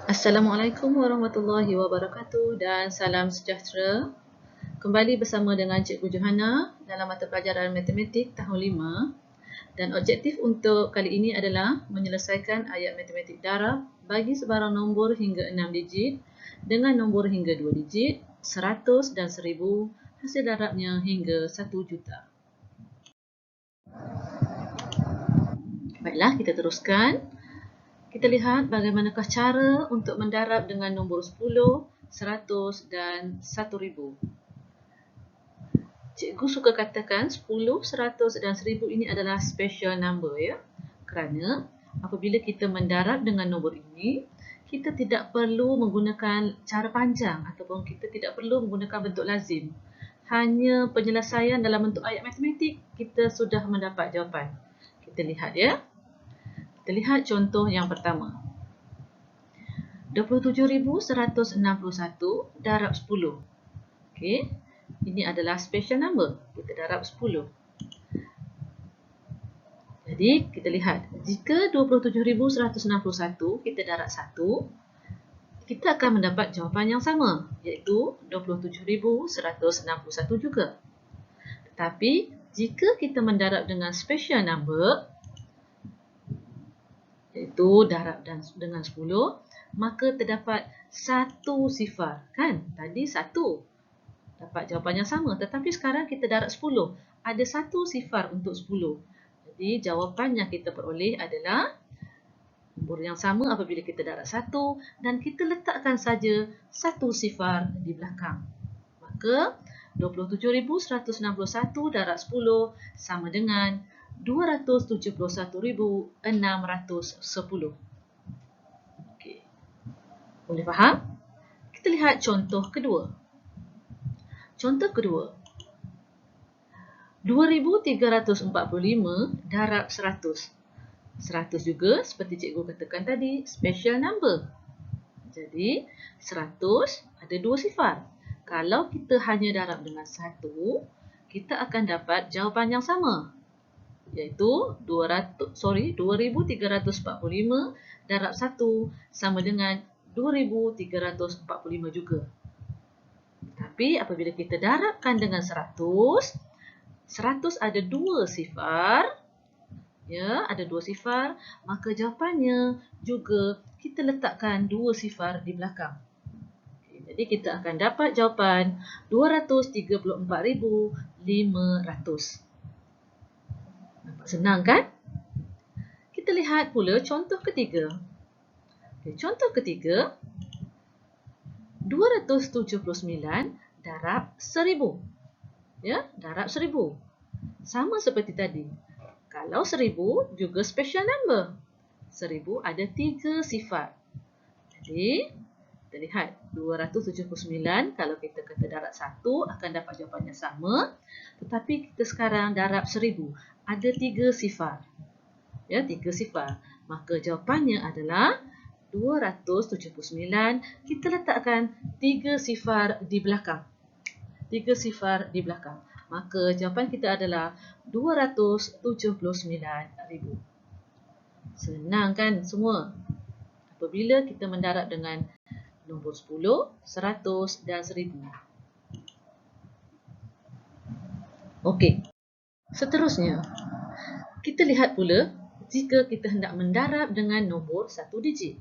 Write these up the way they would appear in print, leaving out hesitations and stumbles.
Assalamualaikum warahmatullahi wabarakatuh dan salam sejahtera. Kembali bersama dengan Cikgu Johana dalam mata pelajaran Matematik tahun 5 dan objektif untuk kali ini adalah menyelesaikan ayat matematik darab bagi sebarang nombor hingga 6 digit dengan nombor hingga 2 digit, 100 dan 1000, hasil darabnya hingga 1 juta. Baiklah, kita teruskan. Kita lihat bagaimanakah cara untuk mendarab dengan nombor 10, 100 dan 1000. Cikgu suka katakan 10, 100 dan 1000 ini adalah special number ya. Kerana apabila kita mendarab dengan nombor ini, kita tidak perlu menggunakan cara panjang ataupun kita tidak perlu menggunakan bentuk lazim. Hanya penyelesaian dalam bentuk ayat matematik, kita sudah mendapat jawapan. Kita lihat ya. Kita lihat contoh yang pertama. 27,161 darab 10. Okey. Ini adalah special number. Kita darab 10. Jadi, kita lihat. Jika 27,161 kita darab 1, kita akan mendapat jawapan yang sama, iaitu 27,161 juga. Tetapi, jika kita mendarab dengan special number, iaitu darab dengan 10, maka terdapat satu sifar. Kan? Tadi 1. Dapat jawapan yang sama. Tetapi sekarang kita darab 10. Ada satu sifar untuk 10. Jadi jawapan yang kita peroleh adalah nombor yang sama apabila kita darab 1 dan kita letakkan saja satu sifar di belakang. Maka 27,161 darab 10 sama dengan 271,610. Okey. Boleh faham? Kita lihat contoh kedua. Contoh kedua. 2,345 darab 100. 100 juga seperti cikgu katakan tadi, special number. Jadi, 100 ada dua sifar. Kalau kita hanya darab dengan 1, kita akan dapat jawapan yang sama. Iaitu 2,345 darab 1 sama dengan 2,345 juga. Tapi apabila kita darabkan dengan 100, 100 ada dua sifar. Ya, ada dua sifar. Maka jawapannya juga kita letakkan dua sifar di belakang. Jadi kita akan dapat jawapan 234,500. Nampak senang kan? Kita lihat pula contoh ketiga. Contoh ketiga. 279 darab 1000. Ya, darab 1000. Sama seperti tadi. Kalau 1000 juga special number. 1000 ada 3 sifar. Jadi, kita lihat 279 kalau kita kata darab 1 akan dapat jawapan yang sama. Tetapi kita sekarang darab 1000. Ada 3 sifar. Ya, 3 sifar. Maka jawapannya adalah 279, kita letakkan 3 sifar di belakang. 3 sifar di belakang. Maka jawapan kita adalah 279,000. Senang kan semua? Apabila kita mendarab dengan nombor 10, 100 dan 1000. Okey. Seterusnya, kita lihat pula jika kita hendak mendarab dengan nombor 1 digit.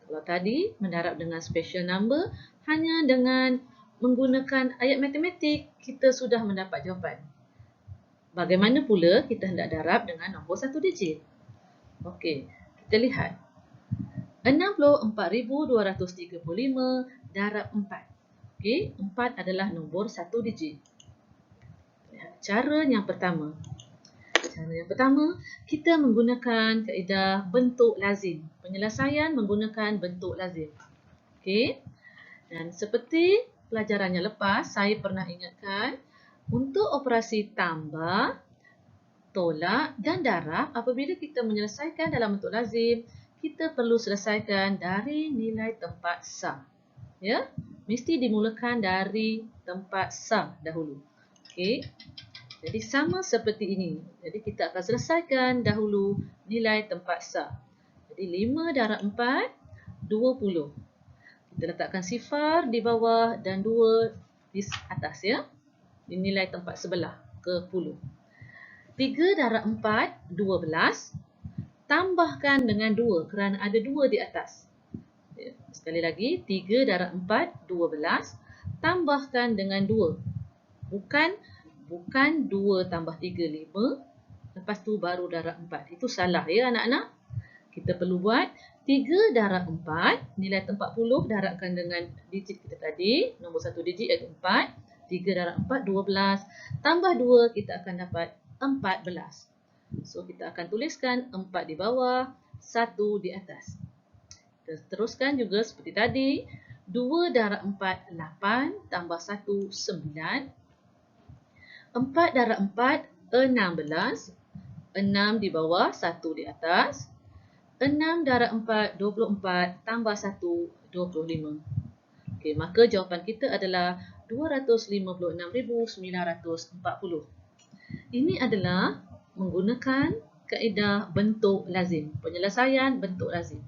Kalau tadi mendarab dengan special number, hanya dengan menggunakan ayat matematik, kita sudah mendapat jawapan. Bagaimana pula kita hendak darab dengan nombor 1 digit? Okey, kita lihat. 64,235 darab 4. Okey, 4 adalah nombor 1 digit. Lihat cara yang pertama. Cara yang pertama, kita menggunakan kaedah bentuk lazim. Penyelesaian menggunakan bentuk lazim. Okey. Dan seperti pelajaran yang lepas, saya pernah ingatkan untuk operasi tambah, tolak dan darab, apabila kita menyelesaikan dalam bentuk lazim, kita perlu selesaikan dari nilai tempat sah. Ya, mesti dimulakan dari tempat sah dahulu. Okey. Jadi sama seperti ini. Jadi kita akan selesaikan dahulu nilai tempat sah. Jadi 5 darab 4, 20. Kita letakkan sifar di bawah dan 2 di atas ya. Nilai tempat sebelah ke puluh. 3 darab 4, 12. Tambahkan dengan 2 kerana ada 2 di atas. Sekali lagi, 3 darab 4, 12. Tambahkan dengan 2. Bukan 2 tambah 3, 5. Lepas tu baru darab 4. Itu salah ya anak-anak. Kita perlu buat 3 darab 4. Nilai tempat puluh darabkan dengan digit kita tadi. Nombor 1 digit iaitu 4. 3 darab 4, 12. Tambah 2, kita akan dapat 14. So, kita akan tuliskan 4 di bawah, 1 di atas. Kita teruskan juga seperti tadi. 2 darab 4, 8. Tambah 1, 9. 4 darab 4, 16. 6 di bawah, 1 di atas. 6 darab 4, 24. Tambah 1, 25. Okey, maka jawapan kita adalah 256,940. Ini adalah menggunakan kaedah bentuk lazim, penyelesaian bentuk lazim.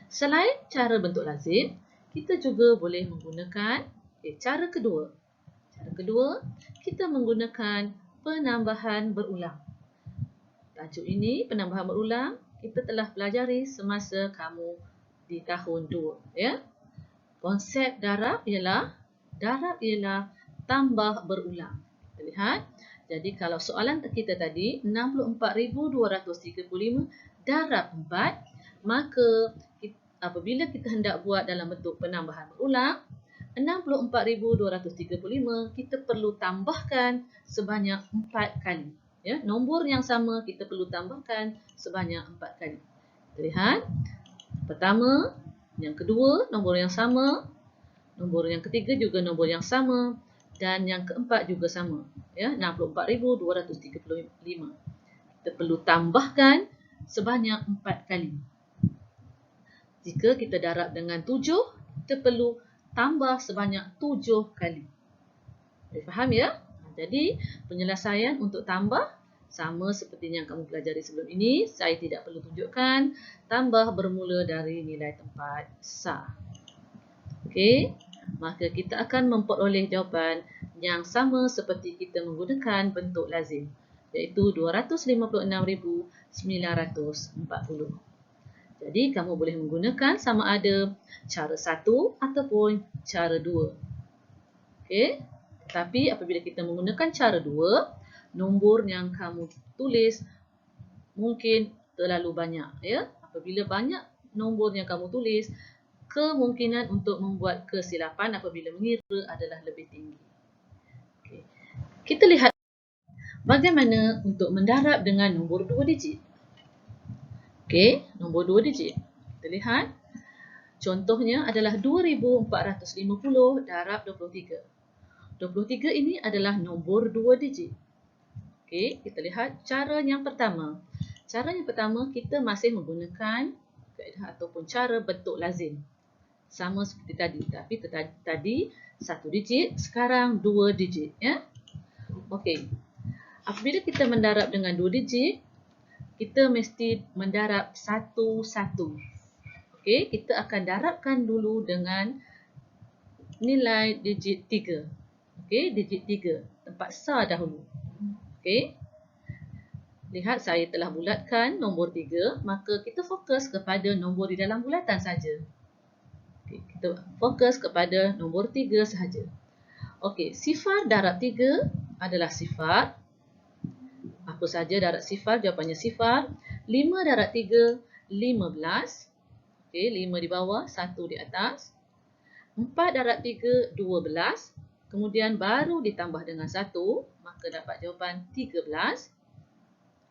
Selain cara bentuk lazim, kita juga boleh menggunakan cara kedua. Cara kedua, kita menggunakan penambahan berulang. Tajuk ini, penambahan berulang, kita telah pelajari semasa kamu di tahun 2. Ya? Konsep darab ialah tambah berulang. Kita lihat. Jadi kalau soalan kita tadi 64,235 darab 4, maka apabila kita hendak buat dalam bentuk penambahan berulang, 64,235 kita perlu tambahkan sebanyak 4 kali. Ya, nombor yang sama kita perlu tambahkan sebanyak 4 kali. Kita lihat. Pertama, yang kedua nombor yang sama, nombor yang ketiga juga nombor yang sama, dan yang keempat juga sama. Ya, 64,235. Kita perlu tambahkan sebanyak 4 kali. Jika kita darab dengan 7, kita perlu tambah sebanyak 7 kali. Faham ya? Jadi, penyelesaian untuk tambah sama seperti yang kamu pelajari sebelum ini. Saya tidak perlu tunjukkan. Tambah bermula dari nilai tempat sah. Okey. Maka kita akan memperoleh jawapan yang sama seperti kita menggunakan bentuk lazim, iaitu 256,940. Jadi, kamu boleh menggunakan sama ada cara 1 ataupun cara 2. Okey. Tetapi apabila kita menggunakan cara 2, nombor yang kamu tulis mungkin terlalu banyak. Ya? Apabila banyak nombor yang kamu tulis, kemungkinan untuk membuat kesilapan apabila mengira adalah lebih tinggi. Okay. Kita lihat bagaimana untuk mendarab dengan nombor 2 digit. Okey, nombor 2 digit. Kita lihat. Contohnya adalah 2,450 darab 23. 23 ini adalah nombor 2 digit. Okey, kita lihat cara yang pertama. Cara yang pertama, kita masih menggunakan kaedah ataupun cara bentuk lazim. Sama seperti tadi. Tapi tadi 1 digit, sekarang 2 digit. Ya? Okey. Apabila kita mendarab dengan 2 digit, kita mesti mendarab satu-satu. Okey, kita akan darabkan dulu dengan nilai digit 3. Okey, digit 3. Tempat sah dahulu. Okey. Lihat, saya telah bulatkan nombor 3. Maka kita fokus kepada nombor di dalam bulatan saja. Okay, kita fokus kepada nombor 3 sahaja. Okey, sifar darab 3 adalah sifar. Apa saja darab sifar? Jawapannya sifar. 5 darab 3, 15. Okey, 5 di bawah, 1 di atas. 4 darab 3, 12. Kemudian baru ditambah dengan 1, maka dapat jawapan 13.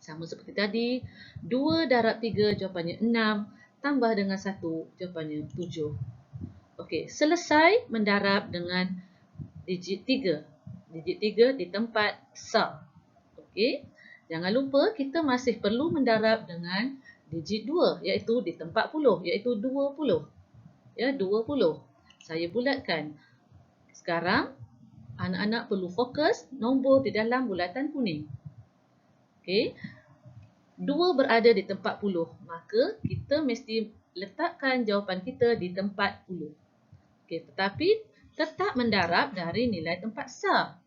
Sama seperti tadi. 2 darab 3, jawapannya 6. Tambah dengan 1, jawapannya 7. Okey, selesai mendarab dengan digit 3. Digit 3 di tempat sah. Okey, jangan lupa kita masih perlu mendarab dengan digit 2, iaitu di tempat puluh, iaitu 20. Ya, 20. Saya bulatkan. Sekarang, anak-anak perlu fokus nombor di dalam bulatan kuning. Okey, 2 berada di tempat puluh, maka kita mesti letakkan jawapan kita di tempat puluh. Okey, tetapi tetap mendarab dari nilai tempat sah,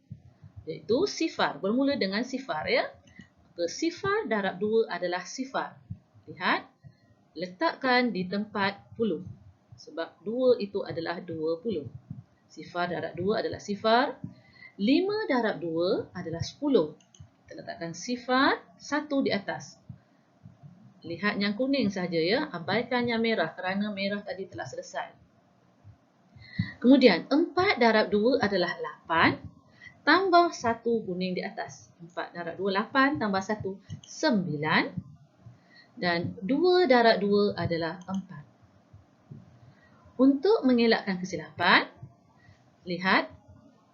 iaitu sifar. Bermula dengan sifar ya. Maka sifar darab 2 adalah sifar. Lihat, letakkan di tempat puluh. Sebab 2 itu adalah 20. Sifar darab 2 adalah sifar. 5 darab 2 adalah 10. Kita letakkan sifar 1 di atas. Lihat yang kuning saja ya. Abaikan yang merah kerana merah tadi telah selesai. Kemudian 4 darab 2 adalah 8. Tambah 1 kuning di atas. 4 darab 2, 8. Tambah 1, 9. Dan 2 darab 2 adalah 4. Untuk mengelakkan kesilapan, lihat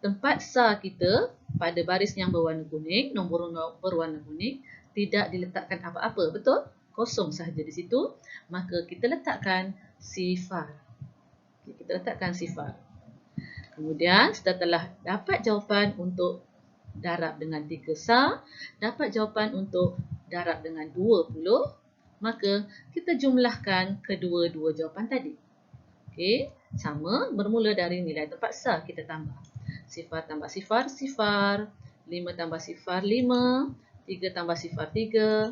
tempat sah kita pada baris yang berwarna kuning, nombor berwarna kuning, tidak diletakkan apa-apa. Betul? Kosong sahaja di situ. Maka kita letakkan sifar. Kita letakkan sifar. Kemudian setelah dapat jawapan untuk darab dengan 3 sah, dapat jawapan untuk darab dengan 20, maka kita jumlahkan kedua-dua jawapan tadi. Okey, sama bermula dari nilai tempat sah kita tambah. Sifar tambah sifar, sifar. 5 tambah sifar, 5. 3 tambah sifar, 3.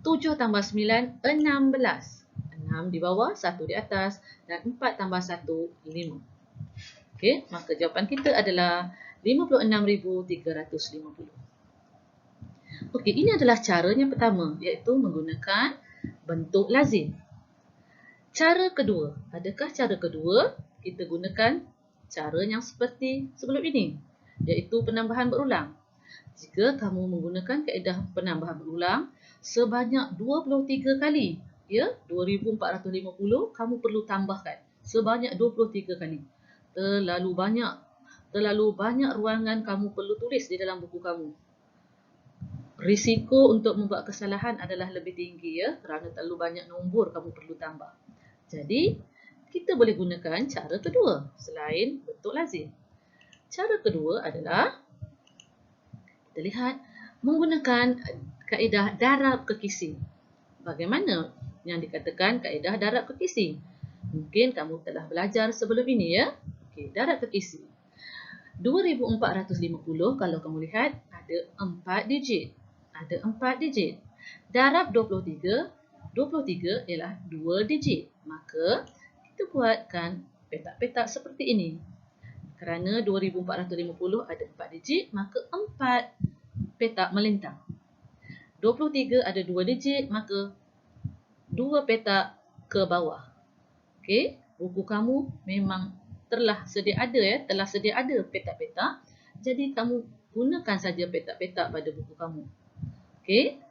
7 tambah 9, 16. 6 di bawah, 1 di atas. Dan 4 tambah 1, 5. Okey, maka jawapan kita adalah 56,350. Okey, ini adalah caranya pertama, iaitu menggunakan bentuk lazim. Cara kedua, adakah cara kedua kita gunakan cara yang seperti sebelum ini, iaitu penambahan berulang. Jika kamu menggunakan kaedah penambahan berulang sebanyak 23 kali, ya, 2450 kamu perlu tambahkan sebanyak 23 kali. Terlalu banyak ruangan kamu perlu tulis di dalam buku kamu. Risiko untuk membuat kesalahan adalah lebih tinggi ya, kerana terlalu banyak nombor kamu perlu tambah. Jadi, kita boleh gunakan cara kedua selain bentuk lazim. Cara kedua adalah kita lihat menggunakan kaedah darab kekisi. Bagaimana yang dikatakan kaedah darab kekisi? Mungkin kamu telah belajar sebelum ini ya. Okey, darab kekisi. 2450 kalau kamu lihat ada 4 digit. Ada 4 digit. Darab 23, 23 ialah 2 digit. Maka kita buatkan petak-petak seperti ini. Kerana 2450 ada 4 digit, maka 4 petak melintang. 23 ada 2 digit, maka 2 petak ke bawah. Okey, buku kamu memang telah sedia ada petak-petak. Jadi kamu gunakan saja petak-petak pada buku kamu. Okey.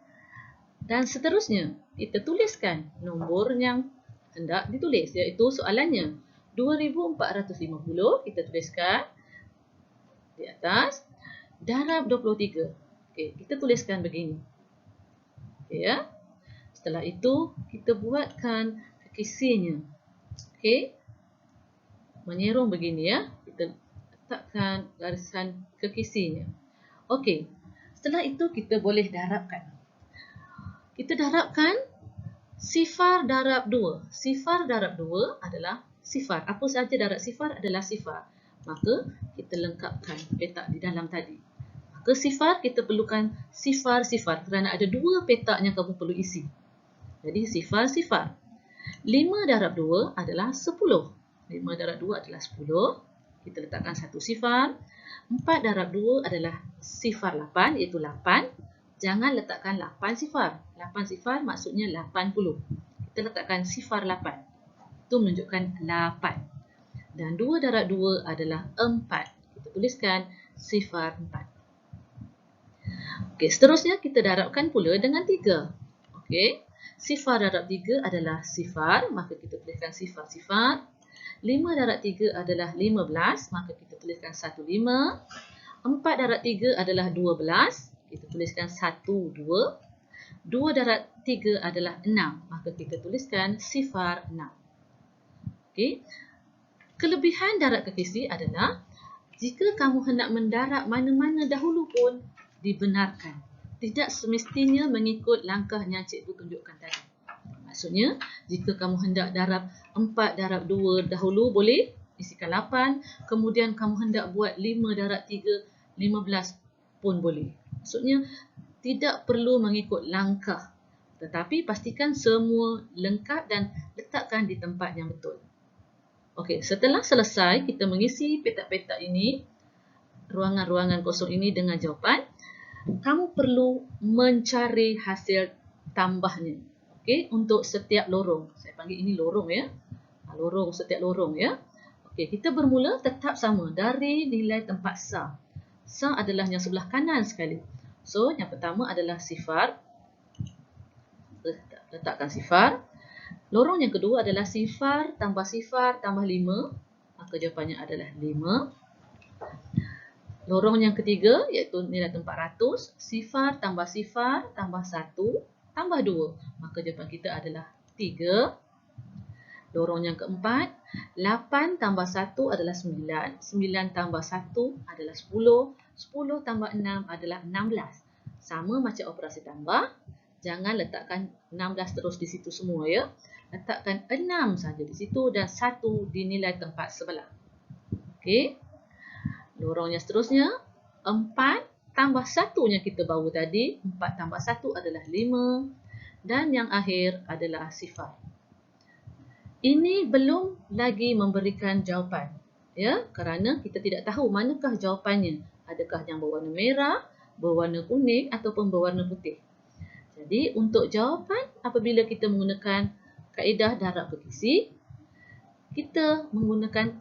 Dan seterusnya, kita tuliskan nombor yang hendak ditulis, iaitu soalannya 2450 kita tuliskan di atas darab 23. Okey, kita tuliskan begini. Okey ya. Setelah itu kita buatkan kekisinya. Okey. Menyerong begini ya. Kita letakkan garisan kekisinya. Okey. Setelah itu kita boleh darabkan. Kita darabkan sifar darab 2. Sifar darab 2 adalah sifar. Apa sahaja darab sifar adalah sifar. Maka kita lengkapkan petak di dalam tadi. Maka sifar kita perlukan sifar-sifar kerana ada 2 petak yang kamu perlu isi. Jadi sifar-sifar. 5 darab 2 adalah 10. 5 darab 2 adalah 10. Kita letakkan satu sifar. 4 darab 2 adalah sifar 8, iaitu 8. Jangan letakkan 8 sifar. 8 sifar maksudnya 80. Kita letakkan sifar 8. Itu menunjukkan 8. Dan 2 darab 2 adalah 4. Kita tuliskan sifar 4. Okey, seterusnya kita darabkan pula dengan 3. Okey, sifar darab 3 adalah sifar, maka kita tuliskan sifar-sifar. 5 darab 3 adalah 15, maka kita tuliskan 1, 5. 4 darab 3 adalah 12. Kita tuliskan 1, 2. 2 darab 3 adalah 6. Maka kita tuliskan sifar 6. Okey. Kelebihan darab kekisi adalah jika kamu hendak mendarab mana-mana dahulu pun dibenarkan. Tidak semestinya mengikut langkah yang cikgu tunjukkan tadi. Maksudnya, jika kamu hendak darab 4 darab 2 dahulu, boleh isikan 8. Kemudian kamu hendak buat 5 darab 3, 15 pun boleh. Maksudnya, tidak perlu mengikut langkah. Tetapi pastikan semua lengkap dan letakkan di tempat yang betul. Okey, setelah selesai kita mengisi petak-petak ini, ruangan-ruangan kosong ini dengan jawapan, kamu perlu mencari hasil tambahnya. Okey, untuk setiap lorong. Saya panggil ini lorong ya. Lorong, setiap lorong ya. Okey, kita bermula tetap sama dari nilai tempat sah. Sah adalah yang sebelah kanan sekali. So, yang pertama adalah sifar. Letakkan sifar. Lorong yang kedua adalah sifar tambah 5. Maka jawapannya adalah 5. Lorong yang ketiga iaitu nilai tempat ratus. Sifar tambah 1 tambah 2. Maka jawapan kita adalah 3. Lorong yang keempat, 8 tambah 1 adalah 9. 9 tambah 1 adalah 10. 10 tambah 6 adalah 16. Sama macam operasi tambah. Jangan letakkan 16 terus di situ semua ya. Letakkan 6 saja di situ dan 1 di nilai tempat sebelah. Okey. Lorong yang seterusnya, 4 tambah 1 yang kita bawa tadi. 4 tambah 1 adalah 5. Dan yang akhir adalah sifar. Ini belum lagi memberikan jawapan. Ya, kerana kita tidak tahu manakah jawapannya. Adakah yang berwarna merah, berwarna kuning ataupun berwarna putih. Jadi, untuk jawapan apabila kita menggunakan kaedah darab berkisi, kita menggunakan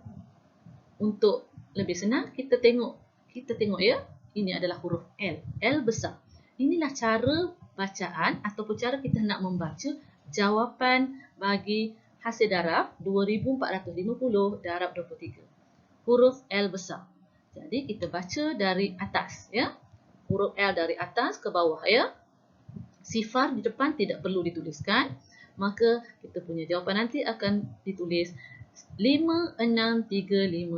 untuk lebih senang, kita tengok ya, ini adalah huruf L. L besar. Inilah cara bacaan ataupun cara kita nak membaca jawapan bagi hasil darab 2450 darab 23. Huruf L besar. Jadi kita baca dari atas ya. Huruf L dari atas ke bawah ya. Sifar di depan tidak perlu dituliskan. Maka kita punya jawapan nanti akan ditulis 5635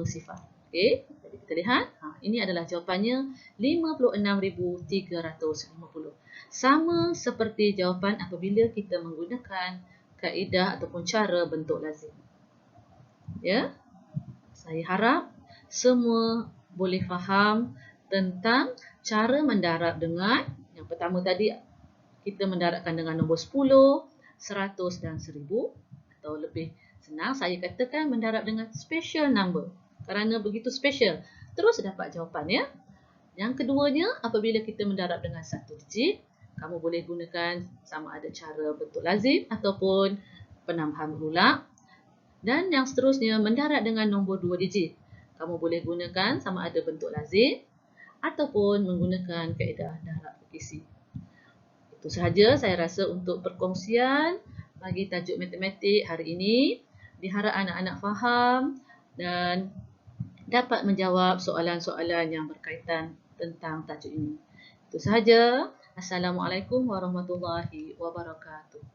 sifar. Okey, jadi kita lihat. Ini adalah jawapannya 56,350. Sama seperti jawapan apabila kita menggunakan kaedah ataupun cara bentuk lazim. Ya, saya harap semua boleh faham tentang cara mendarab dengan yang pertama tadi kita mendarabkan dengan nombor 10, 100 dan 1000 atau lebih senang saya katakan mendarab dengan special number kerana begitu special terus dapat jawapan ya. Yang keduanya apabila kita mendarab dengan 1 digit, kamu boleh gunakan sama ada cara bentuk lazim ataupun penambahan berulang. Dan yang seterusnya mendarab dengan nombor 2 digit. Kamu boleh gunakan sama ada bentuk lazim ataupun menggunakan kaedah darab berkisi. Itu sahaja saya rasa untuk perkongsian bagi tajuk matematik hari ini. Diharap anak-anak faham dan dapat menjawab soalan-soalan yang berkaitan tentang tajuk ini. Itu sahaja. Assalamualaikum warahmatullahi wabarakatuh.